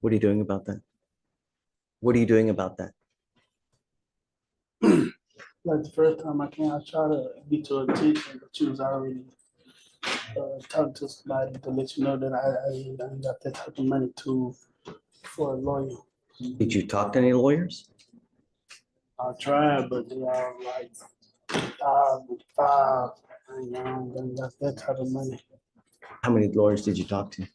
What are you doing about that? What are you doing about that? Like the first time I came, I tried to get your attention, but you was already talking to somebody to let you know that I ain't got that type of money to for a lawyer. Did you talk to any lawyers? I tried, but they all like five. I ain't got that type of money. How many lawyers did you talk to?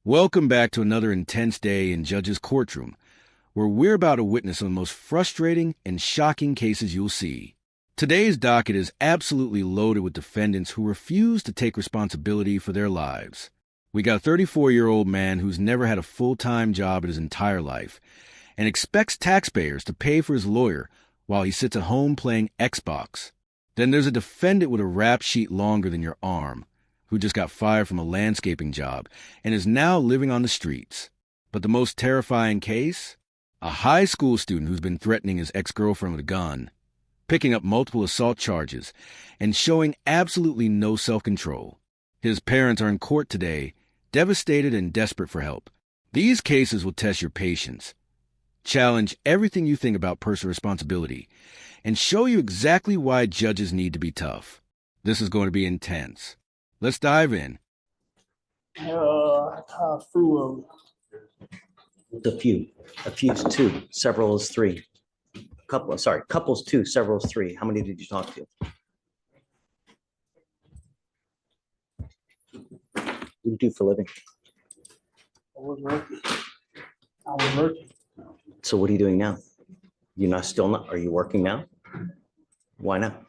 Welcome back to another intense day in Judge's Courtroom, where we're about to witness some of the most frustrating and shocking cases you'll see. Today's docket is absolutely loaded with defendants who refuse to take responsibility for their lives. We got a 34-year-old man who's never had a full-time job in his entire life and expects taxpayers to pay for his lawyer while he sits at home playing Xbox. Then there's a defendant with a rap sheet longer than your arm who just got fired from a landscaping job and is now living on the streets. But the most terrifying case? A high school student who's been threatening his ex-girlfriend with a gun, picking up multiple assault charges, and showing absolutely no self-control. His parents are in court today, devastated and desperate for help. These cases will test your patience, challenge everything you think about personal responsibility, and show you exactly why judges need to be tough. This is going to be intense. Let's dive in. I caught a few of them. A few. A few is two. Several is three. Couples two. Several is three. How many did you talk to? What do you do for a living? I was working. I was working. So what are you doing now? You're not still not. Are you working now? Why not?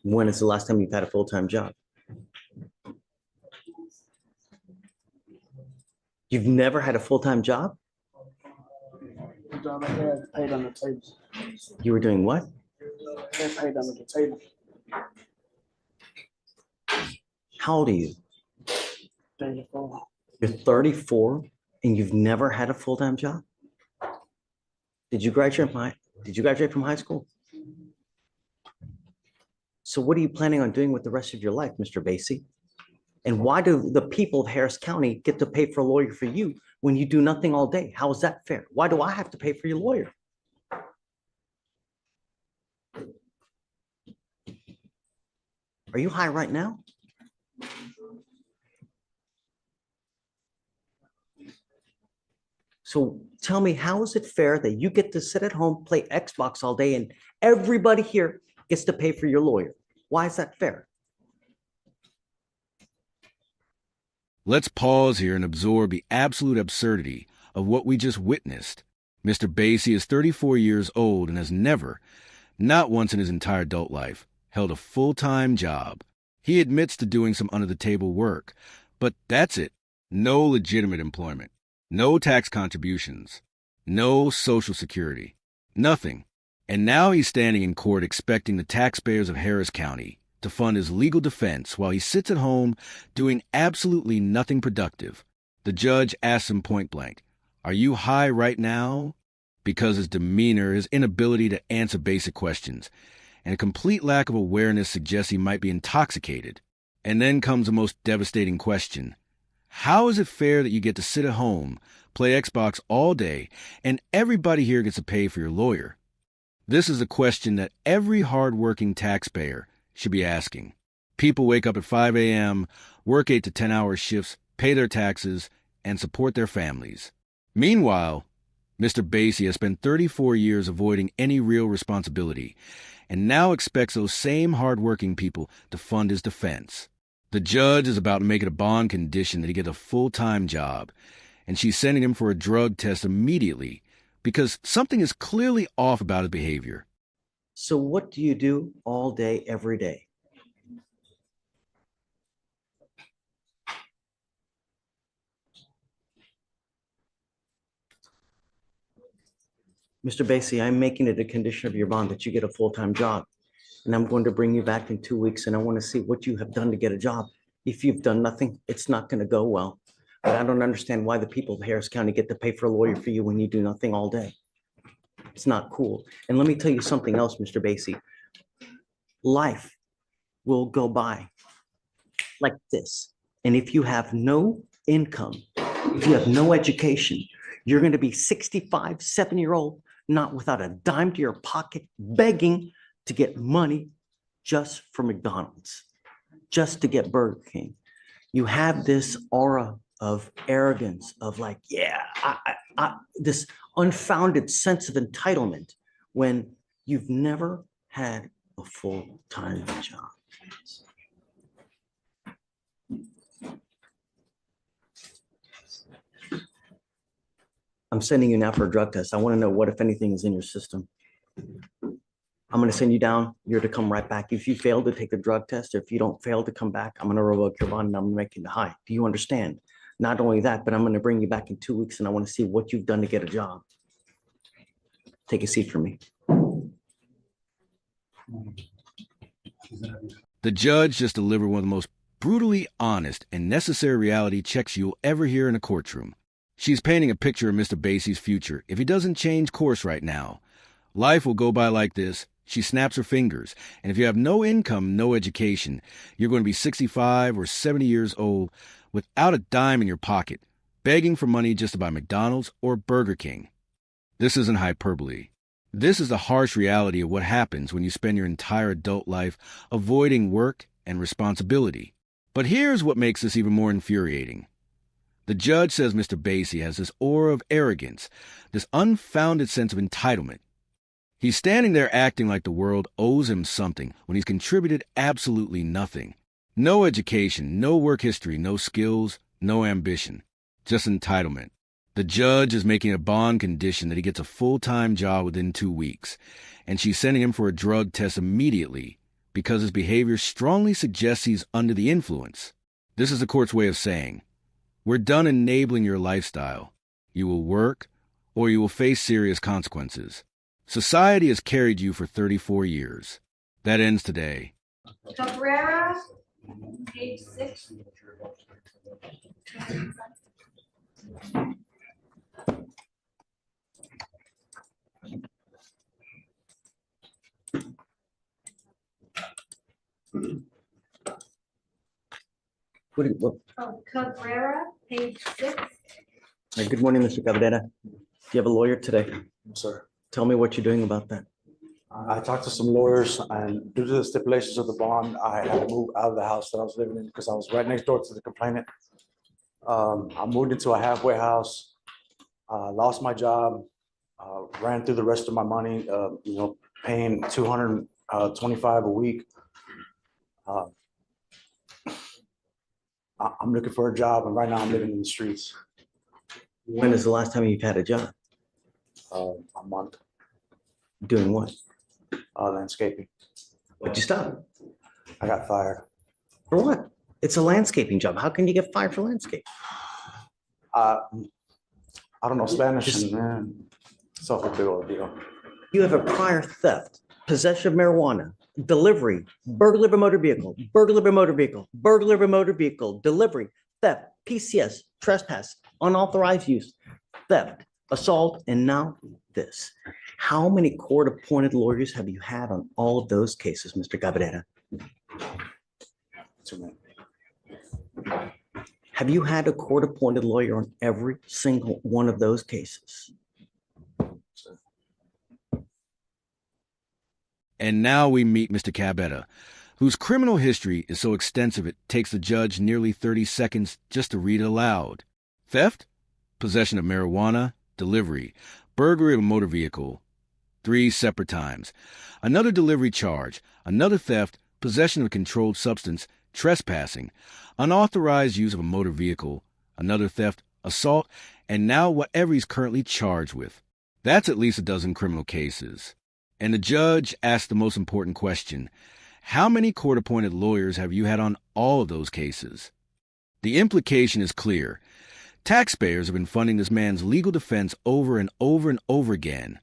When is the last time you've had a full-time job? You've never had a full-time job? The job I had paid on the table. You were doing what? They paid under the table. How old are you? 34. You're 34 and you've never had a full-time job? Did you graduate from high school? So what are you planning on doing with the rest of your life, Mr. Basie? And why do the people of Harris County get to pay for a lawyer for you when you do nothing all day? How is that fair? Why do I have to pay for your lawyer? Are you high right now? So tell me, how is it fair that you get to sit at home, play Xbox all day, and everybody here gets to pay for your lawyer? Why is that fair? Let's pause here and absorb the absolute absurdity of what we just witnessed. Mr. Basie is 34 years old and has never, not once in his entire adult life, held a full-time job. He admits to doing some under-the-table work, but that's it. No legitimate employment, no tax contributions, no Social Security, nothing. And now he's standing in court expecting the taxpayers of Harris County to fund his legal defense while he sits at home doing absolutely nothing productive. The judge asks him point blank, "Are you high right now?" Because his demeanor, his inability to answer basic questions, and a complete lack of awareness suggests he might be intoxicated. And then comes the most devastating question. How is it fair that you get to sit at home, play Xbox all day, and everybody here gets to pay for your lawyer? This is a question that every hardworking taxpayer should be asking. People wake up at 5 a.m., work 8 to 10-hour shifts, pay their taxes, and support their families. Meanwhile, Mr. Basie has spent 34 years avoiding any real responsibility and now expects those same hardworking people to fund his defense. The judge is about to make it a bond condition that he get a full-time job, and she's sending him for a drug test immediately because something is clearly off about his behavior. So what do you do all day, every day? Mr. Basie, I'm making it a condition of your bond that you get a full-time job. And I'm going to bring you back in 2 weeks and I want to see what you have done to get a job. If you've done nothing, it's not going to go well. But I don't understand why the people of Harris County get to pay for a lawyer for you when you do nothing all day. It's not cool. And let me tell you something else, Mr. Basie. Life will go by like this. And if you have no income, if you have no education, you're going to be 65, 7-year-old, not without a dime to your pocket, begging to get money just for McDonald's, just to get Burger King. You have this aura of arrogance, of like, yeah, this unfounded sense of entitlement when you've never had a full-time job. I'm sending you now for a drug test. I want to know what, if anything, is in your system. I'm going to send you down. You're to come right back. If you fail to take the drug test, or if you don't fail to come back, I'm going to revoke your bond and I'm going to make you high. Do you understand? Not only that, but I'm going to bring you back in 2 weeks and I want to see what you've done to get a job. Take a seat for me. The judge just delivered one of the most brutally honest and necessary reality checks you'll ever hear in a courtroom. She's painting a picture of Mr. Basie's future if he doesn't change course right now. Life will go by like this. She snaps her fingers, and if you have no income, no education, you're going to be 65 or 70 years old without a dime in your pocket, begging for money just to buy McDonald's or Burger King. This isn't hyperbole. This is the harsh reality of what happens when you spend your entire adult life avoiding work and responsibility. But here's what makes this even more infuriating. The judge says Mr. Basie has this aura of arrogance, this unfounded sense of entitlement. He's standing there acting like the world owes him something when he's contributed absolutely nothing. No education, no work history, no skills, no ambition, just entitlement. The judge is making a bond condition that he gets a full-time job within 2 weeks, and she's sending him for a drug test immediately because his behavior strongly suggests he's under the influence. This is the court's way of saying, we're done enabling your lifestyle. You will work, or you will face serious consequences. Society has carried you for 34 years. That ends today. Cabrera, page 6. What? Oh, Cabrera, page 6. Good morning, Mr. Cabrera. Do you have a lawyer today? Sir, Tell me what you're doing about that. I talked to some lawyers, and due to the stipulations of the bond, I had to move out of the house that I was living in because I was right next door to the complainant. I moved into a halfway house, lost my job, ran through the rest of my money, paying $225 a week. I'm looking for a job, and right now I'm living in the streets. When is the last time you've had a job? A month, Doing what? landscaping. Why'd you stop? I got fired. For what? It's a landscaping job. How can you get fired for landscape? I don't know Spanish, Just- and it's a whole big old deal. You have a prior theft, possession of marijuana, delivery, burglary of a motor vehicle, burglary of a motor vehicle, burglary of a motor vehicle, delivery, theft, PCS, trespass, unauthorized use, theft, assault, and now this. How many court-appointed lawyers have you had on all of those cases, Mr. Cabrera? Too many. Have you had a court-appointed lawyer on every single one of those cases? And now we meet Mr. Cabrera, whose criminal history is so extensive it takes the judge nearly 30 seconds just to read it aloud. Theft, possession of marijuana, delivery, burglary of a motor vehicle, 3 separate times. Another delivery charge, another theft, possession of a controlled substance, trespassing, unauthorized use of a motor vehicle, another theft, assault, and now whatever he's currently charged with. That's at least a dozen criminal cases. And the judge asked the most important question. How many court-appointed lawyers have you had on all of those cases? The implication is clear. Taxpayers have been funding this man's legal defense over and over and over again,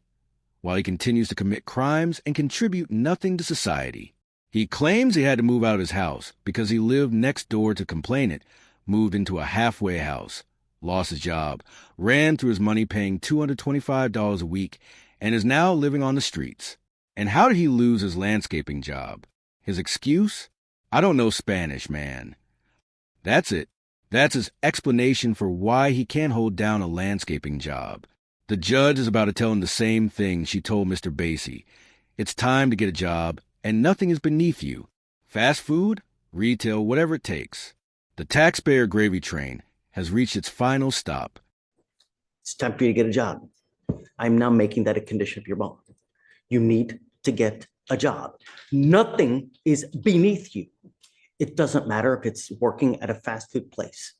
while he continues to commit crimes and contribute nothing to society. He claims he had to move out of his house because he lived next door to complainant, moved into a halfway house, lost his job, ran through his money paying $225 a week, and is now living on the streets. And how did he lose his landscaping job? His excuse? I don't know Spanish, man. That's it. That's his explanation for why he can't hold down a landscaping job. The judge is about to tell him the same thing she told Mr. Basie. It's time to get a job, and nothing is beneath you. Fast food, retail, whatever it takes. The taxpayer gravy train has reached its final stop. It's time for you to get a job. I'm now making that a condition of your bond. You need to get a job. Nothing is beneath you. It doesn't matter if it's working at a fast food place.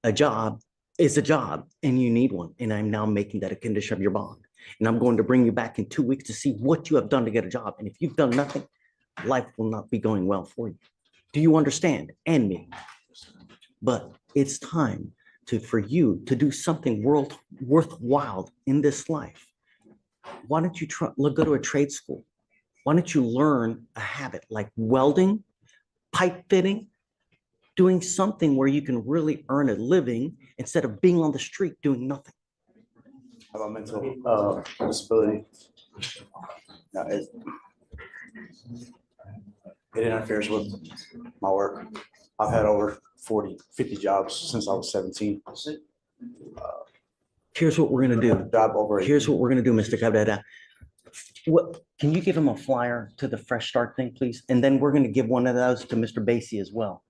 A job is a job and you need one. And I'm now making that a condition of your bond. And I'm going to bring you back in 2 weeks to see what you have done to get a job. And if you've done nothing, life will not be going well for you. Do you understand? And me. But it's time for you to do something worthwhile in this life. Why don't you go to a trade school? Why don't you learn a habit like welding, pipe fitting, doing something where you can really earn a living instead of being on the street doing nothing? I have a mental disability. No, it interferes with my work. I've had over 40, 50 jobs since I was 17. Here's what we're going to do. Job over. Here's what we're going to do, Mr. Cabrera. Can you give him a flyer to the Fresh Start thing, please? And then we're going to give one of those to Mr. Basie as well.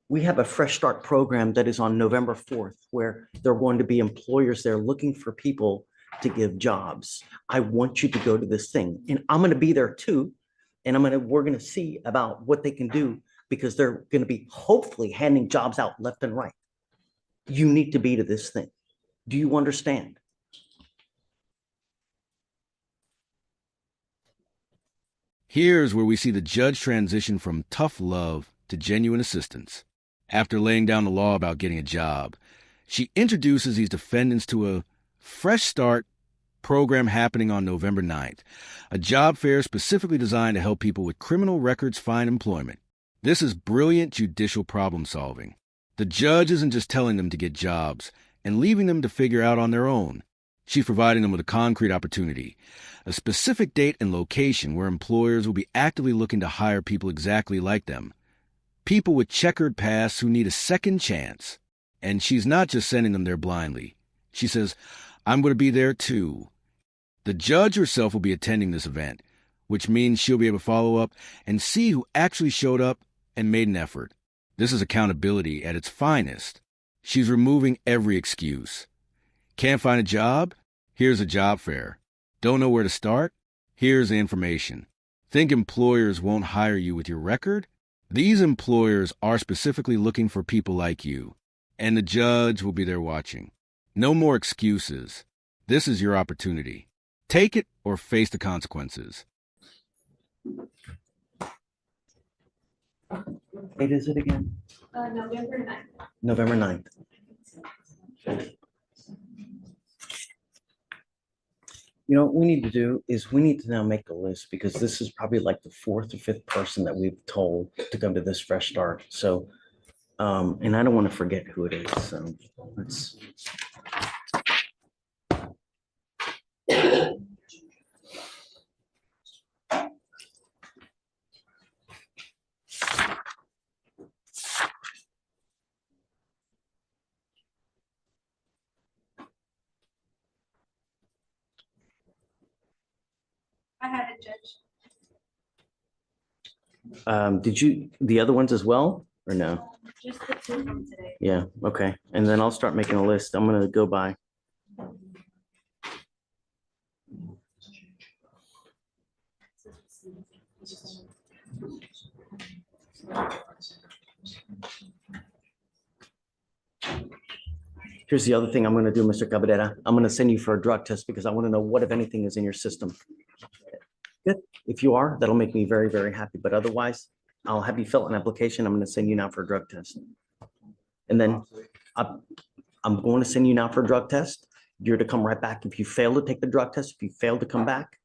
We have a Fresh Start program that is on November 4th, where there are going to be employers there looking for people to give jobs. I want you to go to this thing, and I'm going to be there too. And we're going to see about what they can do, because they're going to be hopefully handing jobs out left and right. You need to be to this thing. Do you understand? Here's where we see the judge transition from tough love to genuine assistance. After laying down the law about getting a job, she introduces these defendants to a Fresh Start program happening on November 9th, a job fair specifically designed to help people with criminal records find employment. This is brilliant judicial problem solving. The judge isn't just telling them to get jobs and leaving them to figure out on their own. She's providing them with a concrete opportunity, a specific date and location where employers will be actively looking to hire people exactly like them. People with checkered pasts who need a second chance. And she's not just sending them there blindly. She says, I'm going to be there too. The judge herself will be attending this event, which means she'll be able to follow up and see who actually showed up and made an effort. This is accountability at its finest. She's removing every excuse. Can't find a job? Here's a job fair. Don't know where to start? Here's the information. Think employers won't hire you with your record? These employers are specifically looking for people like you, and the judge will be there watching. No more excuses. This is your opportunity. Take it or face the consequences. Date is it again? November 9th. November 9th. You know, what we need to do is we need to now make a list, because this is probably like the 4th or 5th person that we've told to come to this Fresh Start. So, and I don't want to forget who it is. So let's. I had a judge. Did you, the other ones as well, or no? Just the two from today. Yeah, okay. And then I'll start making a list. I'm gonna go by. Here's the other thing I'm gonna do, Mr. Cabrera. I'm gonna send you for a drug test, because I want to know what, if anything, is in your system. Good. If you are, that'll make me very, very happy. But otherwise, I'll have you fill out an application. I'm gonna send you now for a drug test. And then I'm going to send you now for a drug test. You're to come right back. If you fail to take the drug test, if you fail to come back,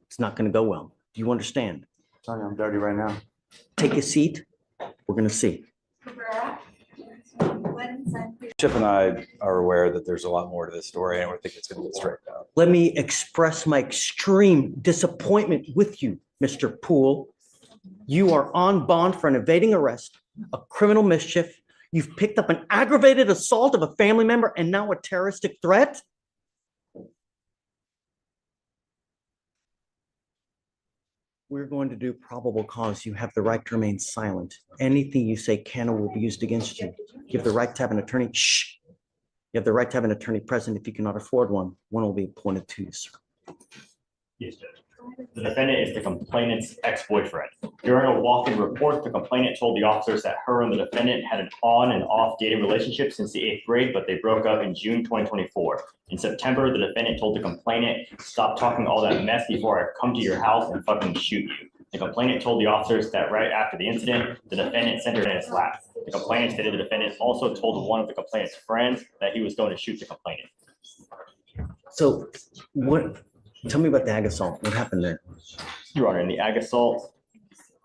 it's not gonna go well. Do you understand? Sorry, I'm dirty right now. Take a seat. We're gonna see. Cabrera. Go ahead and sign, please. Chip and I are aware that there's a lot more to this story, and we think it's going to get straightened out. Let me express my extreme disappointment with you, Mr. Poole. You are on bond for an evading arrest, a criminal mischief. You've picked up an aggravated assault of a family member and now a terroristic threat. We're going to do probable cause. You have the right to remain silent. Anything you say can or will be used against you. You have the right to have an attorney. Shh. You have the right to have an attorney present. If you cannot afford one, one will be appointed to you, sir. Yes, Judge. The defendant is the complainant's ex-boyfriend. During a walk-in report, the complainant told the officers that her and the defendant had an on and off dating relationship since the 8th grade, but they broke up in June 2024. In September, the defendant told the complainant, "Stop talking all that mess before I come to your house and fucking shoot you." The complainant told the officers that right after the incident, the defendant sent her in his lap. The complainant stated the defendant also told one of the complainant's friends that he was going to shoot the complainant. So tell me about the ag assault. What happened there? Your Honor, in the ag assault,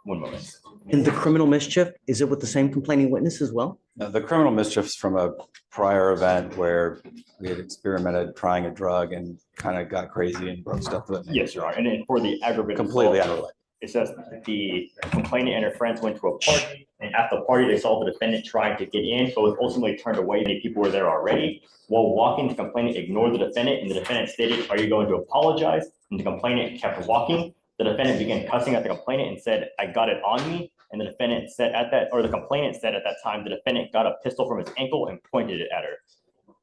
one moment. In the criminal mischief, is it with the same complaining witness as well? The criminal mischief's from a prior event where we had experimented trying a drug and kind of got crazy and broke stuff with it. Yes, Your Honor. And then for the aggravated Completely assault, unrelated. it says the complainant and her friends went to a party, and at the party, they saw the defendant trying to get in, but was ultimately turned away. Many people were there already. While walking, the complainant ignored the defendant, and the defendant stated, "Are you going to apologize?" And the complainant kept walking. The defendant began cussing at the complainant and said, "I got it on me." And the defendant said the complainant said at that time, the defendant got a pistol from his ankle and pointed it at her.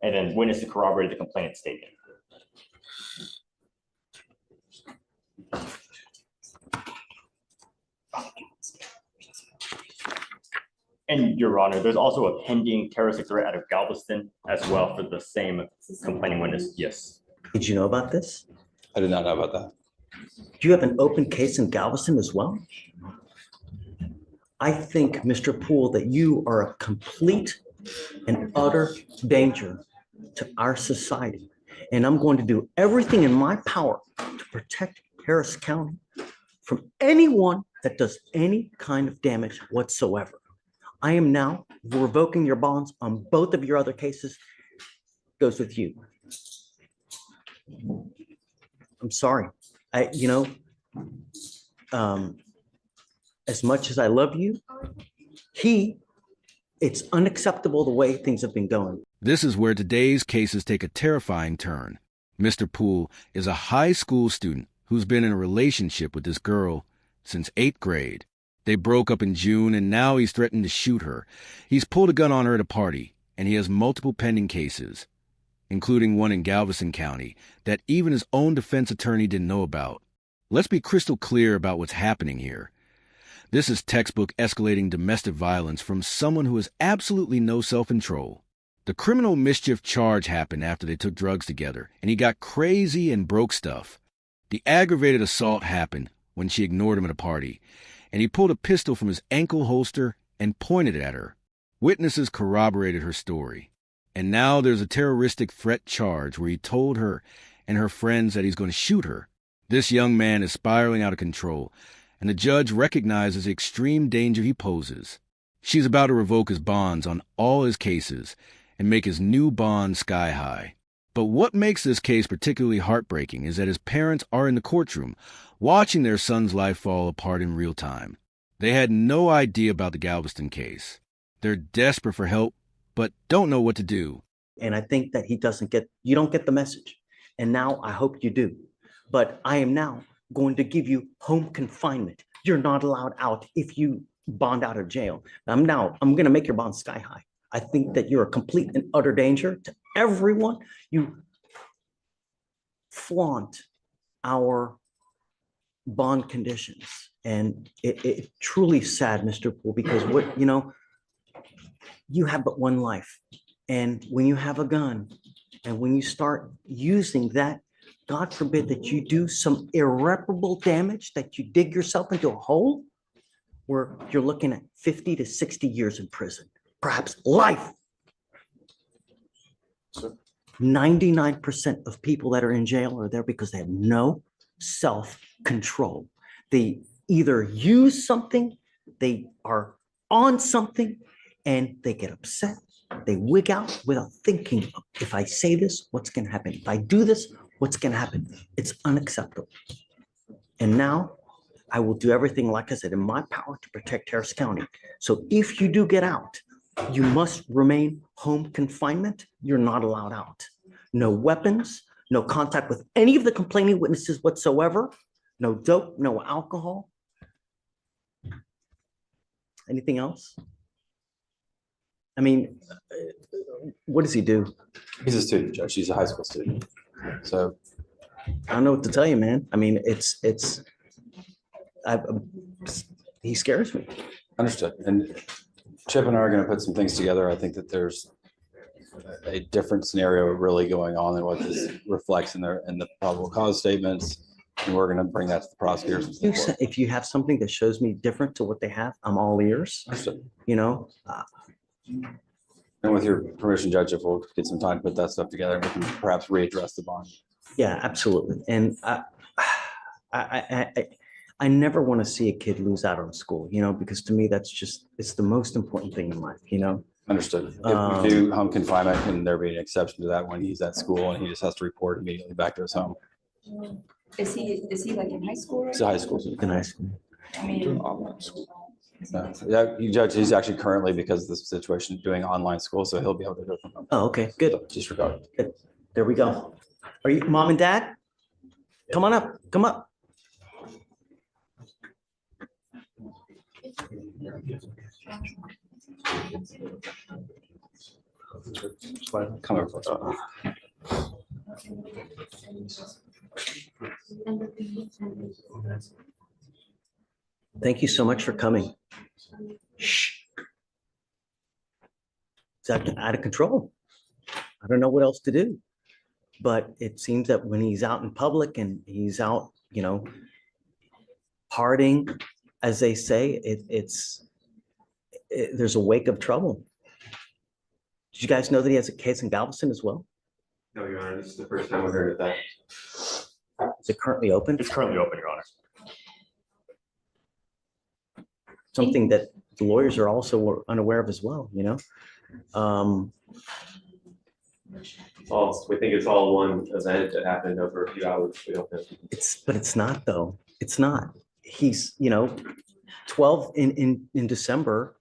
And then witnesses corroborated the complainant's statement. And Your Honor, there's also a pending terroristic threat out of Galveston as well for the same complaining witness. Yes. Did you know about this? I did not know about that. Do you have an open case in Galveston as well? I think, Mr. Poole, that you are a complete and utter danger to our society. And I'm going to do everything in my power to protect Harris County from anyone that does any kind of damage whatsoever. I am now revoking your bonds on both of your other cases. Goes with you. I'm sorry. As much as I love you, it's unacceptable the way things have been going. This is where today's cases take a terrifying turn. Mr. Poole is a high school student who's been in a relationship with this girl since 8th grade. They broke up in June, and now he's threatened to shoot her. He's pulled a gun on her at a party, and he has multiple pending cases, including one in Galveston County that even his own defense attorney didn't know about. Let's be crystal clear about what's happening here. This is textbook escalating domestic violence from someone who has absolutely no self-control. The criminal mischief charge happened after they took drugs together, and he got crazy and broke stuff. The aggravated assault happened when she ignored him at a party, and he pulled a pistol from his ankle holster and pointed it at her. Witnesses corroborated her story. And now there's a terroristic threat charge where he told her and her friends that he's going to shoot her. This young man is spiraling out of control, and the judge recognizes the extreme danger he poses. She's about to revoke his bonds on all his cases and make his new bond sky high. But what makes this case particularly heartbreaking is that his parents are in the courtroom, watching their son's life fall apart in real time. They had no idea about the Galveston case. They're desperate for help, but don't know what to do. And I think that you don't get the message. And now I hope you do. But I am now going to give you home confinement. You're not allowed out if you bond out of jail. I'm going to make your bond sky high. I think that you're a complete and utter danger to everyone. You flaunt our bond conditions. And it truly sad, Mr. Poole, because you have but one life. And when you have a gun and when you start using that, God forbid that you do some irreparable damage, that you dig yourself into a hole where you're looking at 50 to 60 years in prison, perhaps life. 99% of people that are in jail are there because they have no self-control. They either use something, they are on something, and they get upset. They wig out without thinking, if I say this, what's going to happen? If I do this, what's going to happen? It's unacceptable. And now I will do everything, like I said, in my power to protect Harris County. So if you do get out, you must remain home confinement. You're not allowed out. No weapons, no contact with any of the complaining witnesses whatsoever, no dope, no alcohol. Anything else? I mean, what does he do? He's a student, Judge. He's a high school student. So I don't know what to tell you, man. I mean, I, he scares me. understood. And Chip and I are going to put some things together. I think that there's a different scenario really going on than what this reflects in the probable cause statements. And we're going to bring that to the prosecutors. and so forth. If you have something that shows me different to what they have, I'm all ears. Understood. You know, And with your permission, Judge, if we'll get some time to put that stuff together, we can perhaps readdress the bond. yeah, absolutely. And I never want to see a kid lose out on school, you know, because to me, it's the most important thing in life, you know? Understood. If we do home confinement, can there be an exception to that when he's at school and he just has to report immediately back to his home? Is he like in high school? It's a high school student. In high school. I mean, Yeah, Judge, he's actually currently, because of this situation, doing online school, so he'll be able to do it from home. Oh, okay, good. So disregard. There we go. Are you mom and dad? Come on up, come up. Come over. Close. Thank you so much for coming. Shh. It's out of control. I don't know what else to do. But it seems that when he's out in public and he's out, you know, partying, as they say, there's a wake of trouble. Did you guys know that he has a case in Galveston as well? No, Your Honor, this is the first time we heard of that. Is it currently open? It's currently open, Your Honor. Something that the lawyers are also unaware of as well, you know? We think it's all one event that happened over a few hours. We don't know. But it's not though. It's not. He's, you know, 12 in December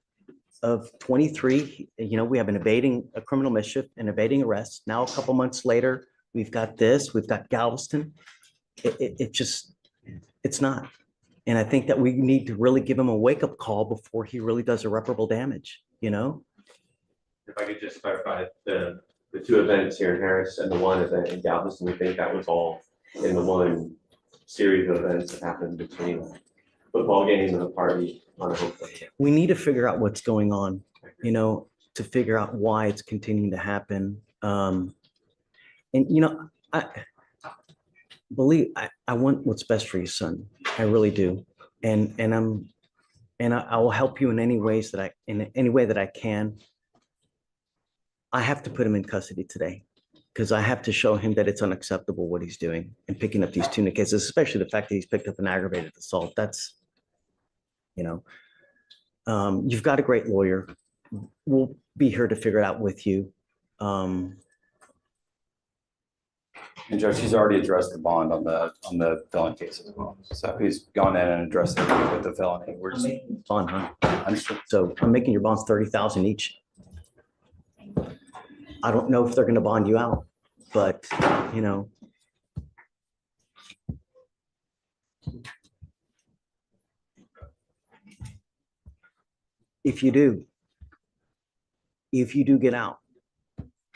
of 23, you know, we have a criminal mischief and evading arrest. Now, a couple months later, we've got Galveston. It's not. And I think that we need to really give him a wake-up call before he really does irreparable damage, you know? If I could just clarify, the two events here in Harris and the one event in Galveston, we think that was all in the one series of events that happened between a football game and a party on a home field. We need to figure out what's going on, you know, to figure out why it's continuing to happen. And, you know, I want what's best for your son. I really do. And I will help you in any way that I can. I have to put him in custody today because I have to show him that it's unacceptable what he's doing and picking up these tuna cases, especially the fact that he's picked up an aggravated assault. That's, you know, you've got a great lawyer. We'll be here to figure it out with you. And Judge, he's already addressed the bond on the felony case as well. So he's gone in and addressed it with the felony. We're just Fun, huh? understood. So I'm making your bonds 30,000 each. I don't know if they're going to bond you out, but you know. If you do get out,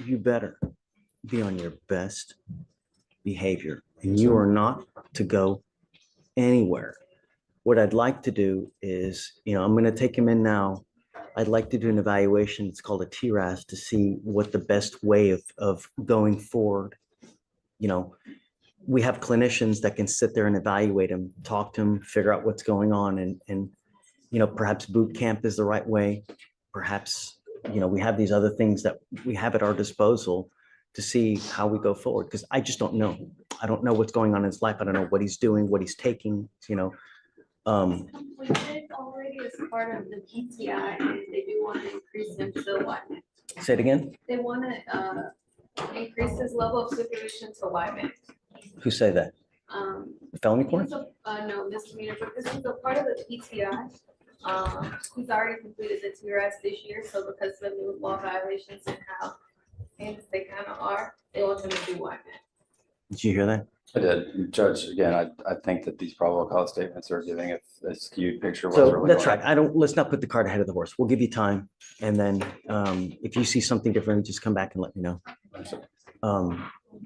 you better be on your best behavior, and you are not to go anywhere. What I'd like to do is, you know, I'm going to take him in now. I'd like to do an evaluation. It's called a TRAS to see what the best way of going forward. You know, we have clinicians that can sit there and evaluate him, talk to him, figure out what's going on, and you know, perhaps boot camp is the right way. Perhaps, you know, we have these other things that we have at our disposal to see how we go forward. Because I just don't know. I don't know what's going on in his life. I don't know what he's doing, what he's taking, you know. We did already as part of the PTI, and they do want to increase him to what? Say it again. They want to increase his level of supervision to live in. Who say that? Felony court? No, misdemeanor, because he's a part of the PTI. He's already completed the TRS this year, so because of the new law violations and how famous they kind of are, they want him to do one. Did you hear that? I did. Judge, again, I think that these probable cause statements are giving a skewed picture of what's So really that's going right. on. Let's not put the cart ahead of the horse. We'll give you time. And then if you see something different, just come back and let me know.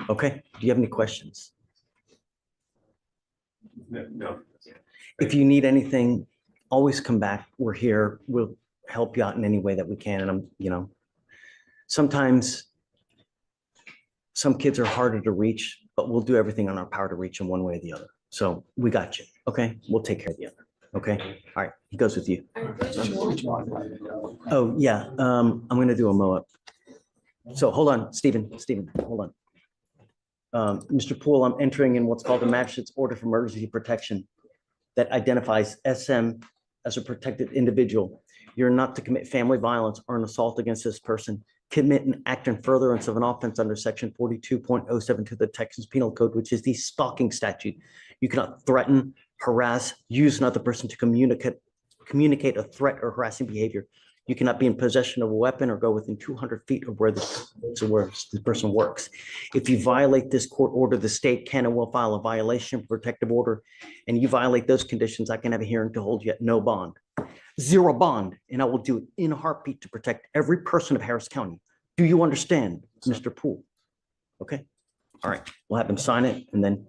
Okay. Do you have any questions? No. If you need anything, always come back. We're here. We'll help you out in any way that we can. And sometimes some kids are harder to reach, but we'll do everything on our power to reach them one way or the other. So we got you. Okay. We'll take care of the other. Okay. All right. He goes with you. Oh, yeah. I'm going to do a mow up. So hold on, Stephen, hold on. Mr. Poole, I'm entering in what's called the magistrate's order for emergency protection that identifies SM as a protected individual. You're not to commit family violence or an assault against this person, commit an act in furtherance of an offense under section 42.072 of the Texas Penal Code, which is the stalking statute. You cannot threaten, harass, use another person to communicate a threat or harassing behavior. You cannot be in possession of a weapon or go within 200 feet of where the person works. If you violate this court order, the state can and will file a violation protective order, and you violate those conditions, I can have a hearing to hold you at no bond. Zero bond, and I will do it in a heartbeat to protect every person of Harris County. Do you understand, Mr. Poole? Okay. All right. We'll have him sign it, and then.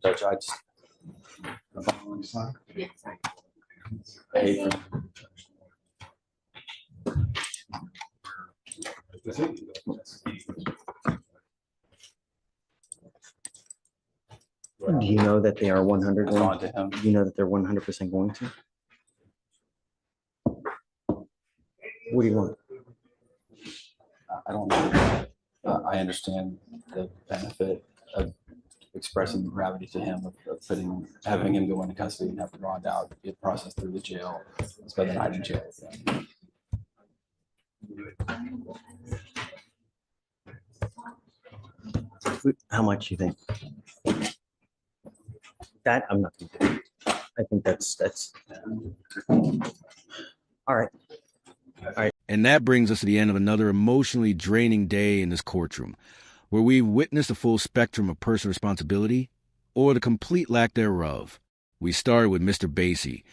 Judge, I just. Yeah, sorry. I hate for- Do you know that they are 100? It's on to him. Do you know that they're 100% going to? What do you want? I don't know. I understand the benefit of expressing the gravity to him of having him go into custody and have to bond out, get processed through the jail, spend the night in jail. How much you think? That I'm not gonna do. I think that's all right. And that brings us to the end of another emotionally draining day in this courtroom, where we witnessed the full spectrum of personal responsibility or the complete lack thereof. We started with Mr. Basie,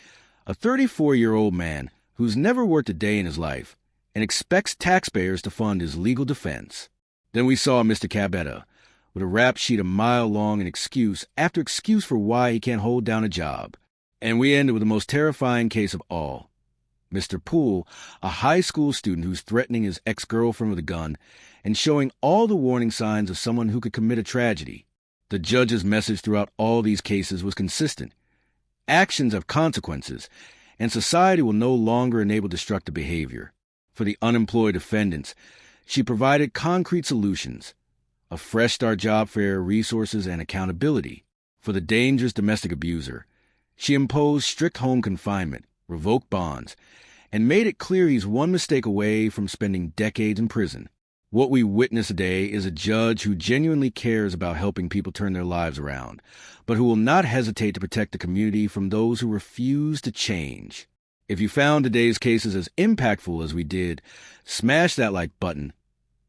a 34-year-old man who's never worked a day in his life and expects taxpayers to fund his legal defense. Then we saw Mr. Cabetta, with a rap sheet a mile long and excuse after excuse for why he can't hold down a job. And we ended with the most terrifying case of all. Mr. Poole, a high school student who's threatening his ex-girlfriend with a gun and showing all the warning signs of someone who could commit a tragedy. The judge's message throughout all these cases was consistent. Actions have consequences, and society will no longer enable destructive behavior. For the unemployed defendants, she provided concrete solutions, a fresh start job fair, resources, and accountability. For the dangerous domestic abuser, she imposed strict home confinement, revoked bonds, and made it clear he's one mistake away from spending decades in prison. What we witness today is a judge who genuinely cares about helping people turn their lives around, but who will not hesitate to protect the community from those who refuse to change. If you found today's cases as impactful as we did, smash that like button,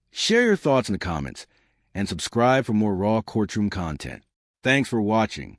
share your thoughts in the comments, and subscribe for more raw courtroom content. Thanks for watching.